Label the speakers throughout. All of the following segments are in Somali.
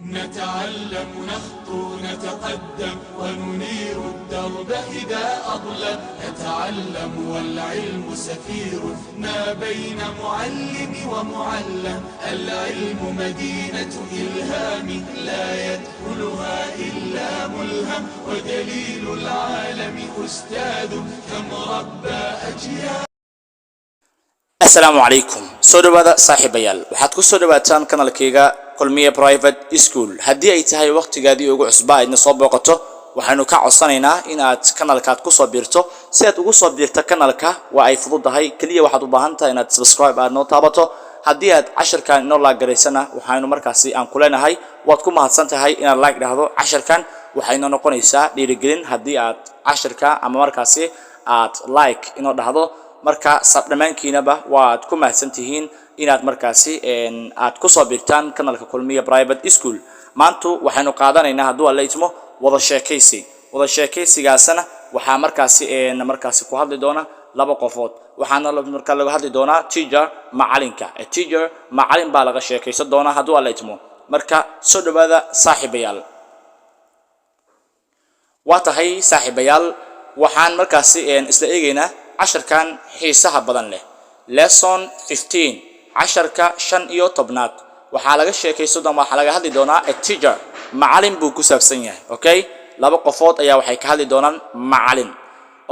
Speaker 1: نتعلم نخطو نتقدم وننير الدرب إذا أظلم نتعلم والعلم سفير ما بين معلم ومعلم العلم مدينة إلهام لا يدخلها إلا ملهم ودليل العالم أستاذ كم ربى أجيال.
Speaker 2: السلام عليكم سودبادا صاحبيال waxaad ku soo dhawaataan kanalkayga kulmiye private school hadii ay tahay waqtigaadii ugu cusbaa idin soo booqato waxaanu ka codsanaynaa inaad kanalkaad ku soo biirto si aad ugu soo biirto kanalka waa ay fududahay kaliya waxaad u baahan tahay inaad subscribe aad noo taabato hadii aad casharkan inoo la gareysana waxaanu markaasi aan ku leenahay waad ku mahadsan tahay inaad like dhahdo casharkan waxayna noqonaysaa dhiirigelin hadii aad casharka ama markaasi aad like inoo dhahdo marka sabdhamaankiinaba waad ku mahadsantihiin inaad markaasi aad ku soo biirtaan kanalka kulmiye private school maanta waxaanu qaadanaynaa haduu alla idmo wada sheekaysigaasna waxa markaasi ku hadli doona laba qofood waxaana markaa laga hadli doonaa teacher macalinka teacher macalin baa laga sheekaysan doona haduu alla idmo marka soo dhawaada saaxiibayaal waatahay saaxiibayaal waxaan markaasi isla eegaynaa casharkan xiisaha badan leh lesson 15 casharka 15 waxa laga sheekaysan doonaa waxa laga hadli doonaa a teacher macalin buu ku saabsan yahay okay laba qofood ayaa waxay ka hadli doonaan macalin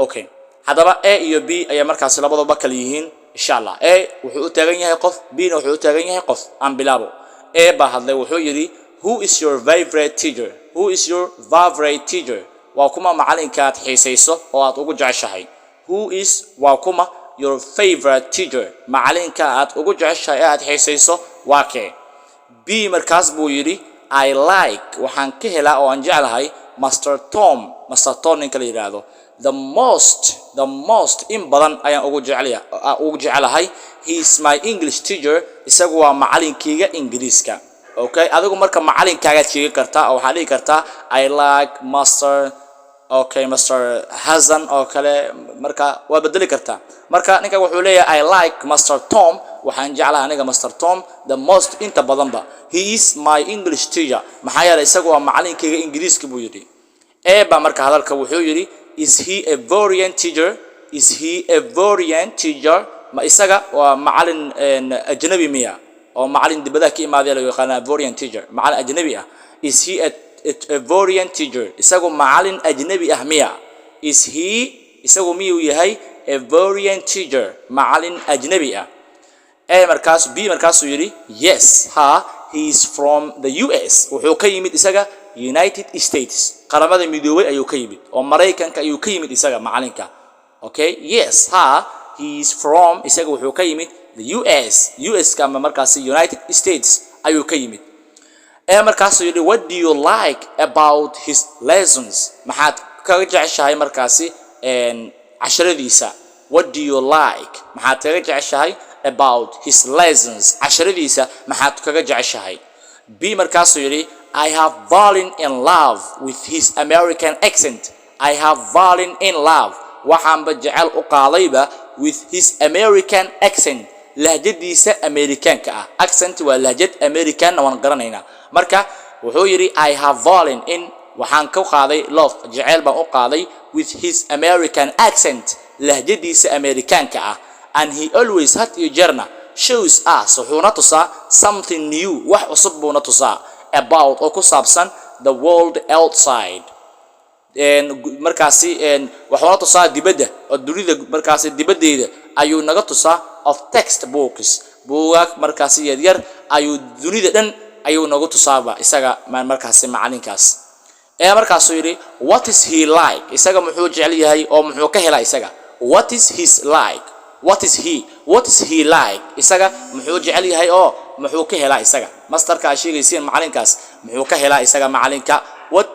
Speaker 2: okay hadaba a iyo b ayaa markaas labadaba kala yihiin insha Allah a wuxuu u taagan yahay qof b na wuxuu u taagan yahay qof aan bilaabo a baa hadlay wuxuu yiri who is your favorite teacher who is your favorite teacher waa kuma macalinka aad xiisayso oo aad ugu jeceshahay who is waa kuma your favorite teacher macalinka aad ugu jeceshahay aad xiisayso waa kee b markaas buu yiri I like waxaan ka helaa oo aan jeclahay Master Tom ninka la yiraahdo the most in badan ayaan ugu jeclahay he is my English teacher isagu waa macalinkayga Ingiriiska okay adigu marka macalinkaaga sheegi kartaa oo waxaad dhigi kartaa I like Master Hassan oo kale marka waa bedeli kartaa marka ninka wuxuu leeyahay I like Master Tom waxaan jeclahay aniga Master Tom the most inta badan ba he is my English teacher maxaa yeelay isagu waa macalinkayga Ingiriiska buu yiri ba marka hadalka wuxuu yiri is he a foreign teacher ma isaga waa macalin ajnabi miya oo macalin dibadda ka imaaday loo yaqaan foreign teacher macalin ajnabi ah is he a foreign teacher isagu macalin ajnabi ah miya is he isagu miyuu yahay a foreign teacher macalin ajnabi ah markaas b markaas uu yiri yes he is from the US wuxuu ka yimid isaga United States qaramada midoobay ayuu ka yimid oo Mareykanka ayuu ka yimid isaga macalinka okay yes he is from isaga wuxuu ka yimid the US ka markaas United States ayuu ka yimid markaas uu yiri what do you like about his lessons maxaad kaga jeceshahay markaasi casharadiisa what do you like maxaad kaga jeceshahay about his lessons casharadiisa maxaad kaga jeceshahay b markaas uu yiri I have fallen in love with his American accent I have fallen in love waxaan ba jecel u qaadayba with his American accent lahjadiisa Americanka ah accent waa lahjad American waan garanaynaa marka wuxuu yiri I have fallen in waxaan ka qaaday love jecel baan u qaaday with his American accent lahjadiisa Americanka ah and he always had your journey shows us wuxuuna tusaa something new wax cusub buuna tusaa about oo ku saabsan the world outside markaasi wuxuuna tusaa dibadda oo dunida markaasi dibadeeda ayuu naga tusaa of textbooks buugaag markaasi yar ayuu dunida dhan ayuu nagu tusaaba isaga markaasi macalinkaas markaas uu yiri what is he like isaga muxuu jecel yahay oo muxuu ka helaa isaga what is he like isaga muxuu jecel yahay oo muxuu ka helaa isaga masterka sheegaysiin macalinkaas muxuu ka helaa isaga macalinka what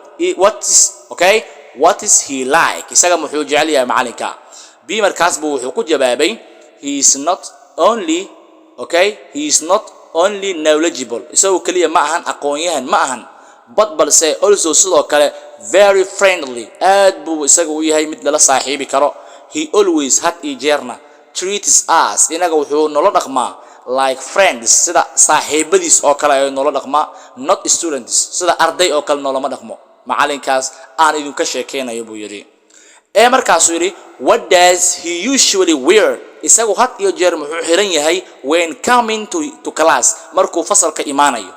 Speaker 2: is he like isaga muxuu jecel yahay macalinka b markaas buu wuxuu ku jawaabay he is not only knowledgeable isagu kaliya ma ahan aqoon-yahan ma ahan but balse also sidoo kale very friendly aad buu isaga u yahay mid la saaxiibi karo he always had a journey treats us inaga wuxuu nolol dhaqmaa like friends sida saaxiibadiis oo kale ay noola dhaqmaa not students sida arday oo kale noolama dhaqmo macalinkaas aan idin ka sheekeynayo buu yiri markaasuu yiri what does he usually wear isagu had iyo jeer muxuu xiran yahay when coming to class markuu fasalka imaanayo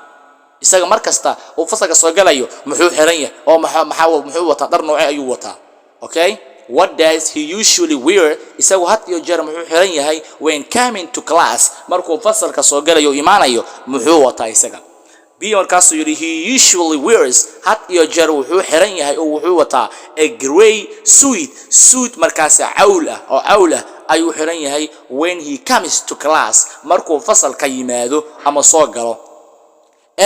Speaker 2: isaga markasta uu fasalka soo galayo muxuu xiran yahay oo muxuu wataa dhar nooce ayuu wataa okay what does he usually wear isagu had iyo jeer muxuu xiran yahay when coming to class markuu fasalka soo galayo imaanayo muxuu wataa isaga B markaasuu yiri he usually wears had iyo jeer wuxuu xiran yahay oo wuxuu wataa a gray suit markaas cawl ah ayuu xiran yahay when he comes to class markuu fasalka yimaado ama soo galo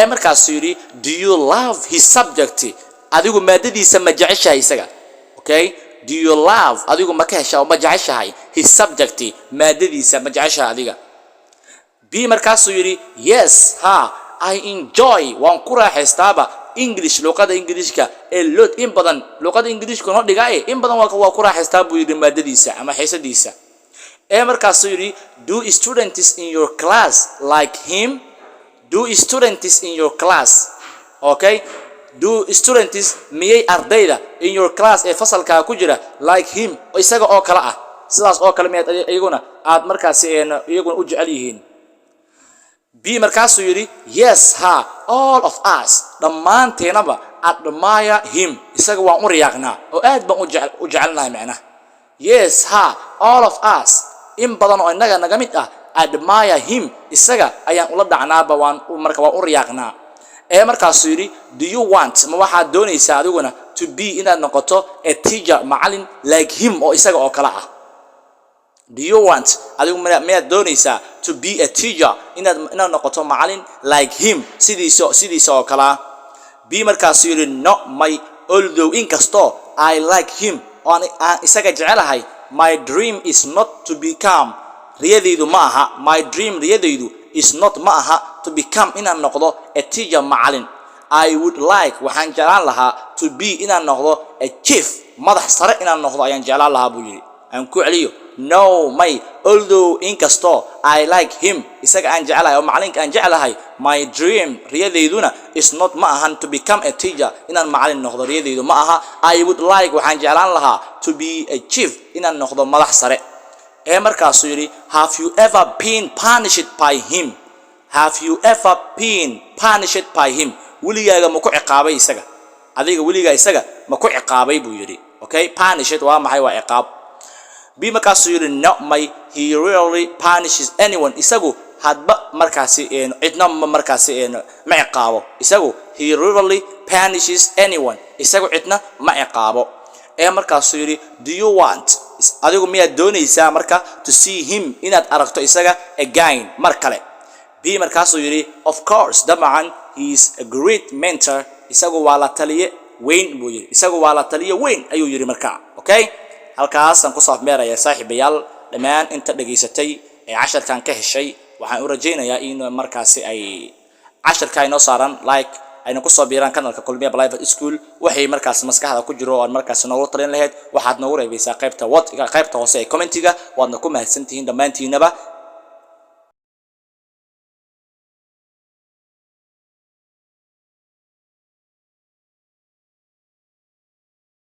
Speaker 2: markaasuu yiri do you love his subject adigu maadadiisa ma jeceshahay isaga okay do you love adigu ma ka heshaa ma jeceshahay his subject maadadiisa ma jeceshahay adiga B markaasuu yiri yes ha I enjoy waan ku raaxaystaaba English luqada Ingiriiska lot in badan luqada Ingiriiska noo dhigaa in badan waa ku raaxaystaa buu yiri maadadiisa ama xiisadiisa markaasuu yiri do students in your class like him do students in your class okay do students miyay ardayda in your class fasalka ku jira like him isaga oo kala ah sidaas oo kale miyad iyaguna aad markaas iyaguna u jecel yihiin B markaasuu yiri yes ha all of us dhammaanteenaba admire him isaga waan u riyaaqnaa oo aad baan u jecelnahay macna yes ha all of us in badan oo inaga naga mid ah admire him isaga ayaan ula dhacnaaba waan u riyaaqnaa markaasuu yiri do you want ma waxaad doonaysaa adiguna to be inaad noqoto a teacher macallin like him oo isaga oo kala ah do you want adigu ma doonaysaa to be a teacher inaad noqoto macallin like him sidiisa oo kala B markaasuu yiri no my although inkasto I like him on isaga jecelahay my dream is not to become riyadaydu ma aha my dream riyadaydu is not ma aha to become inaan noqdo a teacher macallin I would like waxaan jeclaan lahaa to be inaan noqdo a chief madax sare inaan noqdo ayaan jeclaan lahaa buu yiri aan ku celiyo no my although inkasto I like him isaga aan jecelahay oo macallinka aan jecelahay my dream riyadeeduna is not ma ahan to become a teacher inaan macallin noqdo riyadeedu ma aha I would like waxaan jeclaan lahaa to be a chief inaan noqdo madax sare markaasuu yiri have you ever been punished by him have you ever been punished by him weligaaga ma ku ciqaabay isaga adiga weligaa isaga ma ku ciqaabay buu yiri okay punished waa maxay waa ciqaab B markaasuu yiri no my he really punishes anyone isagu hadba markaasi cidna markaasi ma ciqaabo isagu he really punishes anyone isagu cidna ma ciqaabo markaasuu yiri do you want adigu miyaad doonaysaa marka to see him inaad aragto isaga again mar kale B markaasuu yiri of course dabcan he is a great mentor isagu waa la taliye weyn buu yiri isagu waa la taliye weyn ayuu yiri marka okay halkaas aan ku saafmeeraya saaxiibayaal dhamaan inta dhageysatay casharkan ka heshay waxaan u rajeynayaa in markaasi ay casharka inoo saaran like ayna ku soo biiraan kanalka kulmiya private school waxay markaas maskaxda ku jiro oo markaas noogu talin lahayd waxaad noogu reebaysaa qaybta hoose ee commentiga waadna ku mahadsantihiin dhamaantiinaba